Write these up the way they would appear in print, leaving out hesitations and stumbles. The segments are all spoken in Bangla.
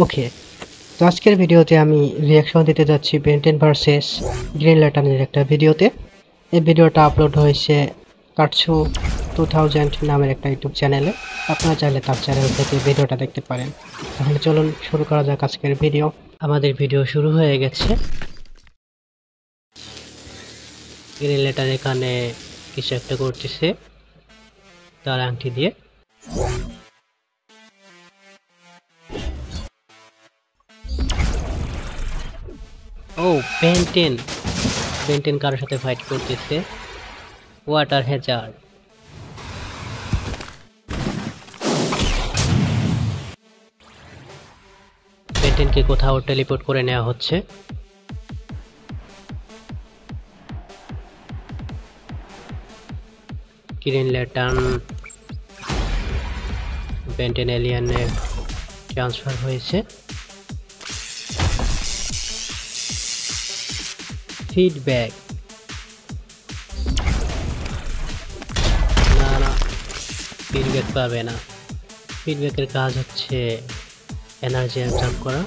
ওকে, তো আজকের ভিডিওতে আমি রিয়াকশন দিতে যাচ্ছি বেন 10 ভার্সেস গ্রিন ল্যান্টার্নের একটা ভিডিওতে। এই ভিডিওটা আপলোড হয়েছে কাটসু 2000 নামের একটা ইউটিউব চ্যানেলে। আপনারা চাইলে তার চ্যানেল থেকে ভিডিওটা দেখতে পারেন। তাহলে চলুন শুরু করা যাক আজকের ভিডিও। আমাদের ভিডিও শুরু হয়ে গেছে। গ্রিন ল্যান্টার্ন এখানে কিছু একটা করতেছে তার আংটি দিয়ে। ও বেন 10 কারোর সাথে ফাইট করতেছে। Water Hazard. বেন 10 কে কোথাও টেলিপোর্ট করে নেওয়া হচ্ছে। গ্রিন ল্যান্টার্ন বেন 10 এলিয়ানে ট্রান্সফার হয়েছে। ফিডব্যাক না, ফিডব্যাক পাবে না। ফিডব্যাকের কাজ হচ্ছে এনার্জি অ্যাবজর্ব করা।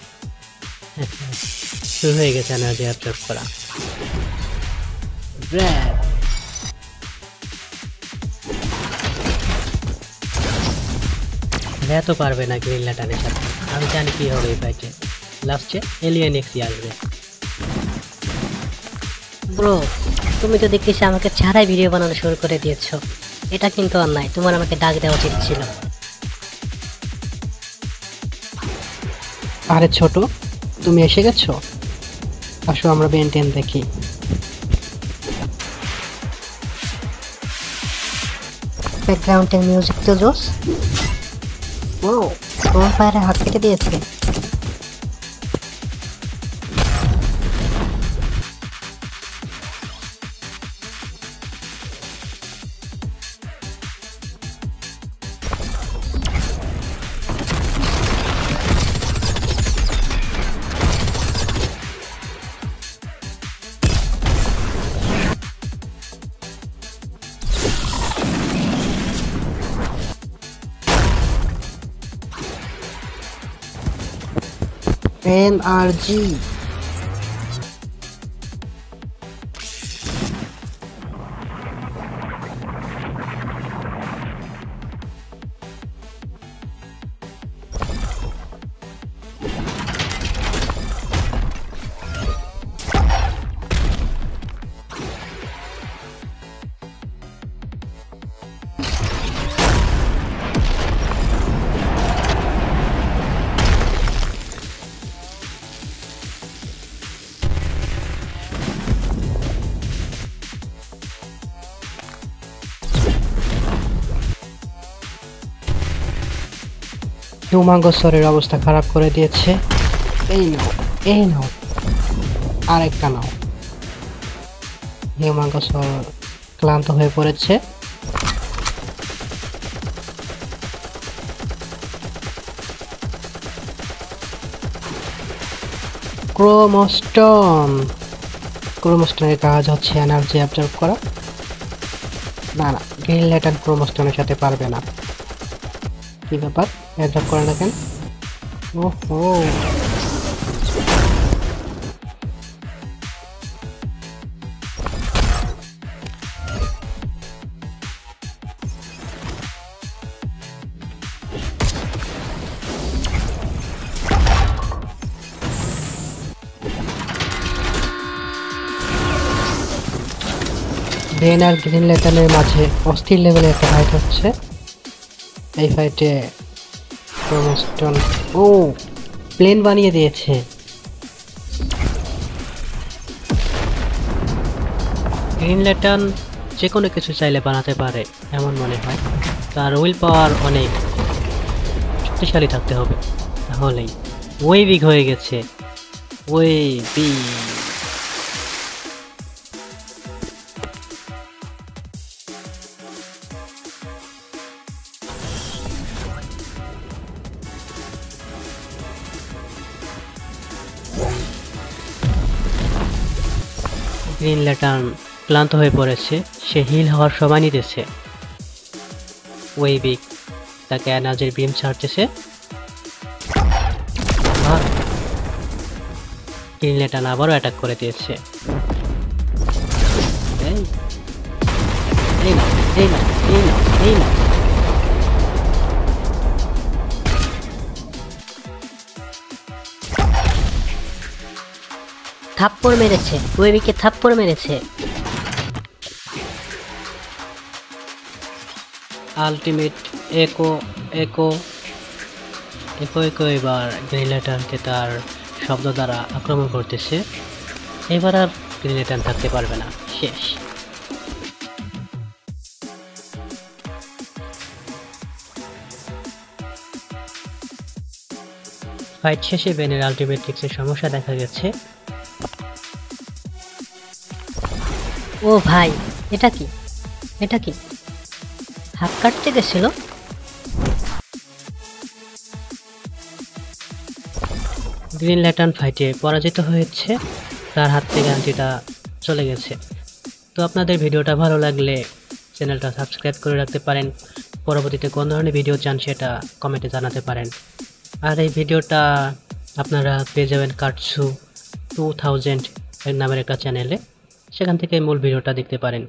শুরু হয়ে গেছে এনার্জি অ্যাবজর্ব করা। তো পারবে না গ্রিন ল্যান্টার্নের সাথে। আমি জানি কি হবে এই ফাইটে। লাস্টে এলিয়েন এক্সি আসবে। ব্রো, তুমি তো দেখতেছি আমাকে ছাড়াই ভিডিও বানানো শুরু করে দিয়েছো। এটা কিন্তু অন্যায়। তোমার আমাকে ডাক দেওয়া উচিত ছিল। আরে ছোট, তুমি এসে গেছো? আসো আমরা বেন 10 দেখি। ব্যাকগ্রাউন্ডের মিউজিক তো জোস। ও, তোমার পায়ে হাত কেটে দিয়েছে। এনআরজি। হিউমাঙ্গসরের অবস্থা খারাপ করে দিয়েছে। এই নাও আরেকটা নাও। হিউমাঙ্গসর ক্লান্ত হয়ে পড়েছে। ক্রোমোস্টোনের কাজ হচ্ছে এনার্জি অ্যাবজর্ব করা। না, গ্রিন ল্যান্টার্ন ক্রোমোস্টোনের সাথে পারবে না। কি ব্যাপার, অ্যাবজর্ব করে না কেন? ওহো, বেন আর গ্রিন ল্যান্টার্নের মাঝে অস্থির লেভেলের একটা ফাইট হচ্ছে। এই ফাইটে ক্রোমোস্টোন প্লেন বানিয়ে দিয়েছে। গ্রিন ল্যান্টার্ন যে কোনো কিছু চাইলে বানাতে পারে এমন মনে হয়। তার উইল পাওয়ার অনেক শক্তিশালী থাকতে হবে, তাহলেই ওয়েভিক হয়ে গেছে। ওয়েভিক গ্রিন ল্যান্টার্ন ক্লান্ত হয়ে পড়েছে। সে হিল হওয়ার সময় নিতেছে। ওয়েভিক তাকে এনার্জির বিম ছাড়তেছে। গ্রিন ল্যান্টার্ন আবারও অ্যাটাক করে দিয়েছে। এই নাও, এই নাও, এই নাও, এই নাও। থাপ্পড় মেরেছে, ওয়েবিকে থাপ্পড় মেরেছে। আলটিমেট একো একো একো একো এবার গ্রিন ল্যান্টার্নকে তার শব্দ দ্বারা আক্রমণ করতেছে। এবার আর গ্রিন ল্যান্টার্ন থাকতে পারবে না, শেষ। ফাইট শেষে বেনের আলটিমেট ট্রিক্সের সমস্যা দেখা গেছে। ও ভাই, এটা কি, এটা কি হাত কাটতে গেছিল? গ্রিন ল্যান্টার্ন ফাইটে পরাজিত হয়েছে, তার হাত থেকে আংটিটা চলে গেছে। তো আপনাদের ভিডিওটা ভালো লাগলে চ্যানেলটা সাবস্ক্রাইব করে রাখতে পারেন। পরবর্তীতে কোন ধরনের ভিডিও চান সেটা কমেন্টে জানাতে পারেন। আর এই ভিডিওটা আপনারা পেয়ে যাবেন কাটসু 2000 এর নামের একটা চ্যানেলে, সেখান থেকে মূল ভিডিওটা দেখতে পারেন।